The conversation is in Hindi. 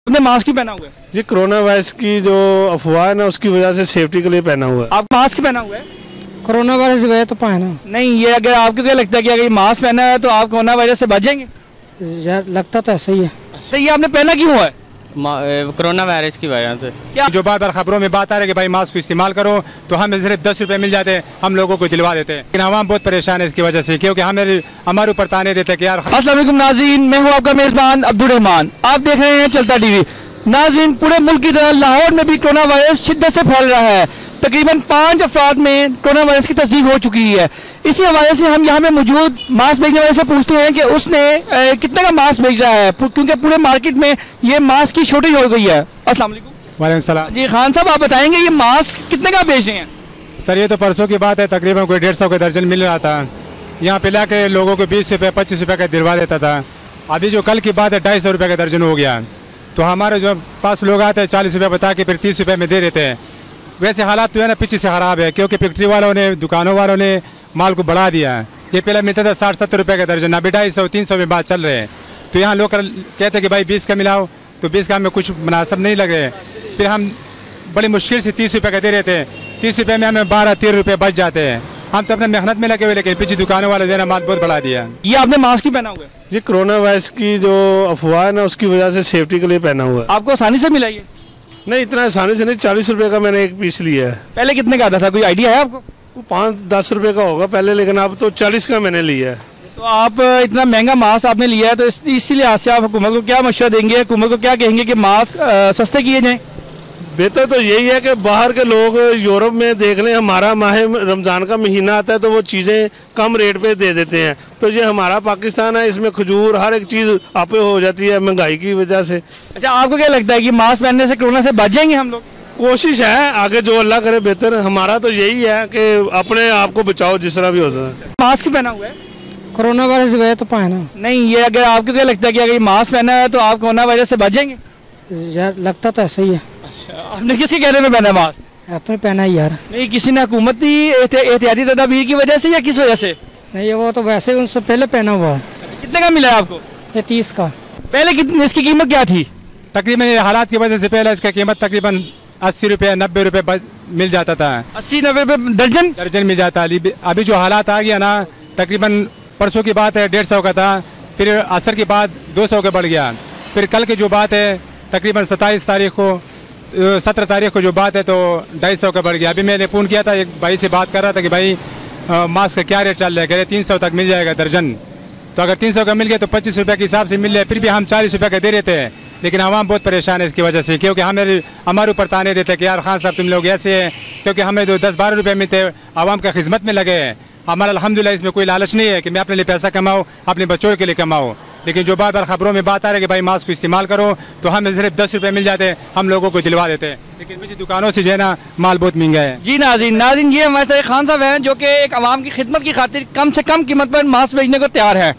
आपने मास्क क्यों पहना हुआ है? जी कोरोना वायरस की जो अफवाह है ना उसकी वजह से सेफ्टी के लिए पहना हुआ है। आप मास्क पहना हुआ है? कोरोना वायरस की वजह तो पहना। नहीं, ये अगर आपको क्या लगता है कि अगर ये मास्क पहना है तो आप कोरोना वायरस से बच जाएंगे? यार लगता तो ऐसा ही है। सही है, आपने पहना क्यों हुआ है? कोरोना वायरस की वजह से। क्या जो बार बार खबरों में बात आ रही है कि भाई मास्क को इस्तेमाल करो, तो हमें सिर्फ 10 रुपए मिल जाते हैं, हम लोगों को दिलवा देते हैं। लेकिन आवाम बहुत परेशान है इसकी वजह से, क्योंकि हमारे ऊपर ताने देते हैं कि यार। अस्सलाम वालेकुम नाज़रीन, मैं हूँ आपका मेज़बान अब्दुल रहमान। आप देख रहे हैं चलता टीवी। नाज़रीन, पूरे मुल्क की तरह लाहौर में भी कोरोना वायरस शिद्दत से फैल रहा है। तकरीबन 5 अफराद में कोरोना वायरस की तस्दीक हो चुकी है। इसी हवाले से हम यहाँ पे मौजूद मास्क बेचने वाले से पूछते हैं कि उसने कितने का मास्क बेच रहा है, क्योंकि पूरे मार्केट में ये मास्क की शॉर्टेज हो गई है। अस्सलाम वालेकुम। वालेकुम सलाम। जी खान साहब, आप बताएंगे ये मास्क कितने का बेच रहे हैं? सर ये तो परसों की बात है, तकरीबन कोई 150 का दर्जन मिल रहा था। यहाँ पे लाके लोगों को 20 रुपये 25 रुपये का दिलवा देता था। अभी जो कल की बात है 250 रुपये का दर्जन हो गया। तो हमारे जो पास लोग आते हैं 40 रुपये बता के फिर 30 रुपये में दे देते हैं। वैसे हालात तो है ना पीछे से ख़राब है, क्योंकि फैक्ट्री वालों ने, दुकानों वालों ने माल को बढ़ा दिया है। ये पहले मिलता था 60-70 रुपये का दर्जन, अभी 250-300 में बात चल रहे हैं। तो यहाँ लोग कहते हैं कि भाई 20 का मिलाओ, तो 20 का हमें कुछ मुनासिब नहीं लगे। फिर हम बड़ी मुश्किल से 30 रुपये का दे रहे थे। 30 रुपये में हमें 12-13 रुपये बच जाते हैं। हम तो अपने मेहनत में लगे हुए, लेकिन पीछे दुकानों वाले जो है माल बहुत बढ़ा दिया। ये आपने मास्क क्यों पहना हुआ है? जी कोरोना वायरस की जो अफवाह है ना उसकी वजह से सेफ्टी के लिए पहना हुआ है। आपको आसानी से मिला ये? नहीं, इतना आसानी से नहीं। 40 रुपये का मैंने एक पीस लिया है। पहले कितने का आता था, कोई आइडिया है आपको? 5-10 रुपये का होगा पहले, लेकिन अब तो 40 का मैंने लिया है। तो आप इतना महंगा मास्क आपने लिया है, तो इसी लिहाज से आप हुकूमत को क्या मशवरा देंगे, हुकूमत को क्या कहेंगे कि मास्क सस्ते किए जाएं? बेहतर तो यही है कि बाहर के लोग यूरोप में देख लें, हमारा माह रमज़ान का महीना आता है तो वो चीज़ें कम रेट पे दे देते हैं। तो ये हमारा पाकिस्तान है, इसमें खजूर हर एक चीज़ आपे हो जाती है महंगाई की वजह से। अच्छा, आपको क्या लगता है कि मास्क पहनने से कोरोना से बच जाएंगे हम लोग? कोशिश है, आगे जो अल्लाह करे बेहतर। हमारा तो यही है कि अपने आप को बचाओ जिस तरह भी हो सके। मास्क क्यों पहना हुआ है? कोरोना वायरस की वजह तो पहना। नहीं, ये अगर आपको क्या लगता है कि अगर ये मास्क पहना है तो आप कोरोना वायरस से बच जाएंगे? यार लगता तो ऐसा ही है। अच्छा, आपने किसके कहने में पहना मास्क? आपने पहना ही यार। नहीं, किसी ने हुकूमती एहतियाती तदाबीर की वजह से या किस वजह से? नहीं, वो तो वैसे ही उनसे पहले पहना हुआ है। कितने का मिला है आपको? ये 30 का। पहले कितनी इसकी कीमत क्या थी? तकरीबन ये हालात की वजह से पहले इसका कीमत तकरीबन 80 रुपये 90 रुपये मिल जाता था। 80-90 रुपये दर्जन मिल जाता है। अभी जो हालात आ गया ना, तकरीबन परसों की बात है 150 का था, फिर असर के बाद 200 का बढ़ गया। फिर कल की जो बात है तकरीबन 17 तारीख को जो बात है तो 250 का बढ़ गया। अभी मैंने फ़ोन किया था, एक भाई से बात कर रहा था कि भाई मास्क का क्या रेट चल रहा है, कह रहे 300 तक मिल जाएगा दर्जन। तो अगर 300 का मिल गया तो 25 रुपये के हिसाब से मिल जाए, फिर भी हम 40 रुपये का दे रहे थे। लेकिन आवाम बहुत परेशान है इसकी वजह से, क्योंकि हमारे ऊपर ताने देते हैं कि यार खान साहब तुम लोग ऐसे हैं, क्योंकि हमें तो 10-12 रुपये मिलते आवाम का खिदमत में लगे हैं। हमारा अल्हम्दुलिल्लाह इसमें कोई लालच नहीं है कि मैं अपने लिए पैसा कमाऊँ, अपने बच्चों के लिए कमाऊँ। लेकिन जो बार बार खबरों में बात आ रही है कि भाई मास्क को इस्तेमाल करो, तो हमें सिर्फ 10 रुपये मिल जाते हैं, हम लोगों को दिलवा देते हैं। लेकिन पीछे दुकानों से जो है ना माल बहुत महंगा है। जी नाज़रीन, ये हमारे साथ खान साहब हैं जो कि एक आवाम की खिदमत की खातिर कम से कम कीमत पर मास्क बेचने को तैयार है।